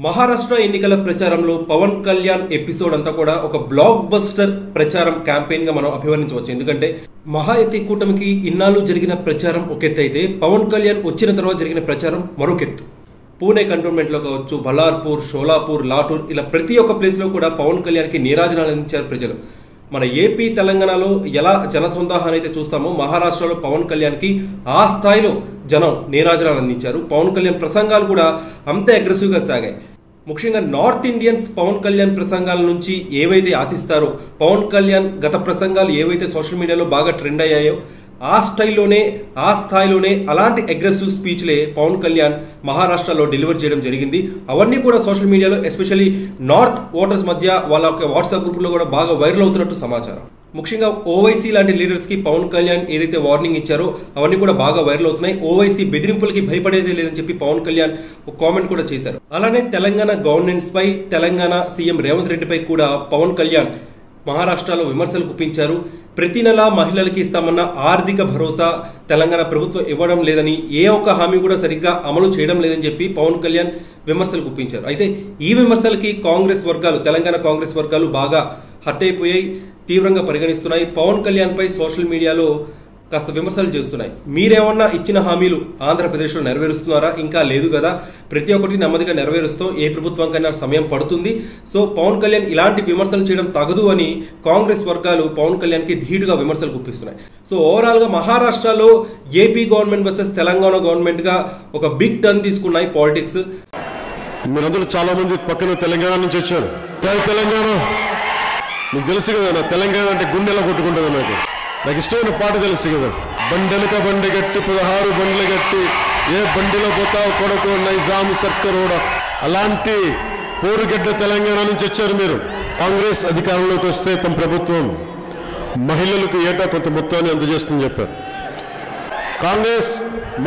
మహారాష్ట్ర ఎన్నికల ప్రచారంలో పవన్ కళ్యాణ్ ఎపిసోడ్ అంతా కూడా ఒక బ్లాక్ బస్టర్ ప్రచారం క్యాంపెయిన్ గా మనం అభివర్ణించవచ్చు. ఎందుకంటే మహాయుతి కూటమికి ఇన్నాళ్ళు జరిగిన ప్రచారం ఒక ఎత్తు అయితే పవన్ కళ్యాణ్ వచ్చిన తర్వాత జరిగిన ప్రచారం మరొకెత్తు. పూణే కంటోన్మెంట్ లో కావచ్చు, బల్లార్పూర్, షోలాపూర్, లాటూర్ ఇలా ప్రతి ఒక్క ప్లేస్ లో కూడా పవన్ కళ్యాణ్ కి నీరాజనాలు అందించారు ప్రజలు. మన ఏపీ తెలంగాణలో ఎలా జనసందాహాన్ని అయితే చూస్తామో మహారాష్ట్రలో పవన్ కళ్యాణ్ కి ఆ స్థాయిలో జనం నీరాజనాలు అందించారు. పవన్ కళ్యాణ్ ప్రసంగాలు కూడా అంతే అగ్రెసివ్ గా సాగాయి. ముఖ్యంగా నార్త్ ఇండియన్స్ పవన్ కళ్యాణ్ ప్రసంగాల నుంచి ఏవైతే ఆశిస్తారో, పవన్ కళ్యాణ్ గత ప్రసంగాలు ఏవైతే సోషల్ మీడియాలో బాగా ట్రెండ్ అయ్యాయో ఆ స్టైల్లోనే ఆ స్థాయిలోనే అలాంటి అగ్రెసివ్ స్పీచ్లే పవన్ కళ్యాణ్ మహారాష్ట్రలో డెలివర్ చేయడం జరిగింది. అవన్నీ కూడా సోషల్ మీడియాలో ఎస్పెషల్లీ నార్త్ ఓటర్స్ మధ్య వాళ్ళ యొక్క వాట్సాప్ గ్రూప్లో కూడా బాగా వైరల్ అవుతున్నట్టు సమాచారం. ముఖ్యంగా ఓవైసీ లాంటి లీడర్స్ కి పవన్ కళ్యాణ్ ఏదైతే వార్నింగ్ ఇచ్చారో అవన్నీ కూడా బాగా వైరల్ అవుతున్నాయి. ఓవైసీ బెదిరింపులకి భయపడేదే లేదని చెప్పి పవన్ కళ్యాణ్ ఒక కామెంట్ కూడా చేశారు. అలానే తెలంగాణ గవర్నెన్స్ పై, తెలంగాణ సీఎం రేవంత్ రెడ్డిపై కూడా పవన్ కళ్యాణ్ మహారాష్ట్రలో విమర్శలు గుప్పించారు. ప్రతి నెల మహిళలకి ఇస్తామన్న ఆర్థిక భరోసా తెలంగాణ ప్రభుత్వం ఇవ్వడం లేదని, ఏ ఒక్క హామీ కూడా సరిగ్గా అమలు చేయడం లేదని చెప్పి పవన్ కళ్యాణ్ విమర్శలు గుప్పించారు. అయితే ఈ విమర్శలకి కాంగ్రెస్ వర్గాలు, తెలంగాణ కాంగ్రెస్ వర్గాలు బాగా హర్ట్ అయిపోయాయి, తీవ్రంగా పరిగణిస్తున్నాయి. పవన్ కళ్యాణ్ పై సోషల్ మీడియాలో కాస్త విమర్శలు చేస్తున్నాయి. మీరేమన్నా ఇచ్చిన హామీలు ఆంధ్రప్రదేశ్లో నెరవేరుస్తున్నారా? ఇంకా లేదు కదా, ప్రతి ఒక్కటి నెమ్మదిగా నెరవేరుస్తాం, ఏ ప్రభుత్వంకైనా సమయం పడుతుంది. సో పవన్ కళ్యాణ్ ఇలాంటి విమర్శలు చేయడం తగదు అని కాంగ్రెస్ వర్గాలు పవన్ కళ్యాణ్ కి ధీటుగా విమర్శలు గుప్పిస్తున్నాయి. సో ఓవరాల్ గా మహారాష్ట్రలో AP government versus Telangana government గా ఒక బిగ్ టర్న్ తీసుకున్నాయి పాలిటిక్స్. మీరందరూ చాలా మంది పక్కన తెలంగాణ నుంచి వచ్చారు. తెలంగాణ మీకు తెలుసు కదా, నా తెలంగాణ అంటే గుండెలా కొట్టుకుంటుంది. నాకు ఇష్టమైన పాట తెలుసు కదా, బండెలక బండి గట్టి 16 బండ్లు గట్టి ఏ బండిలో పోతావు కొడకు నైజాం సర్కరోడ. అలాంటి పోరుగడ్డ తెలంగాణ నుంచి వచ్చారు మీరు. కాంగ్రెస్ అధికారంలోకి వస్తే తమ ప్రభుత్వం మహిళలకు ఏటా కొంత మొత్తాన్ని అందజేస్తుందని చెప్పారు. కాంగ్రెస్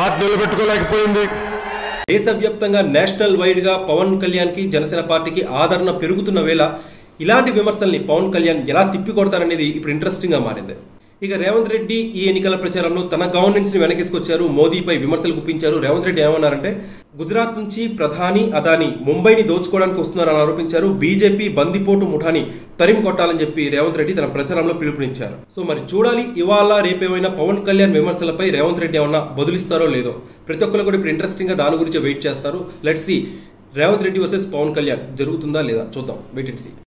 మాట నిలబెట్టుకోలేకపోయింది. దేశవ్యాప్తంగా నేషనల్ వైడ్ గా పవన్ కళ్యాణ్ కి, జనసేన పార్టీకి ఆదరణ పెరుగుతున్న వేళ ఇలాంటి విమర్శల్ని పవన్ కళ్యాణ్ ఎలా తిప్పికొడతారనేది ఇప్పుడు ఇంట్రెస్టింగ్ గా మారింది. ఇక రేవంత్ రెడ్డి ఈ ఎన్నికల ప్రచారంలో తన గవర్నెన్స్ ని వెనకేసుకొచ్చారు. మోదీపై విమర్శలు గుప్పించారు. రేవంత్ రెడ్డి ఏమన్నారంటే, గుజరాత్ నుంచి ప్రధాని అదానీ ముంబైని దోచుకోవడానికి వస్తున్నారని ఆరోపించారు. బీజేపీ బందిపోటు ముఠాని తరిమి కొట్టాలని చెప్పి రేవంత్ రెడ్డి తన ప్రచారంలో పిలుపునిచ్చారు. సో మరి చూడాలి, ఇవాళ రేపేమైనా పవన్ కళ్యాణ్ విమర్శలపై రేవంత్ రెడ్డి ఏమన్నా బదులిస్తారో లేదో. ప్రతి ఒక్కరు కూడా ఇప్పుడు ఇంట్రెస్టింగ్ గా దాని గురించి వెయిట్ చేస్తారు. Let's see, Revanth Reddy versus Pawan Kalyan జరుగుతుందా లేదా చూద్దాం. Wait and see.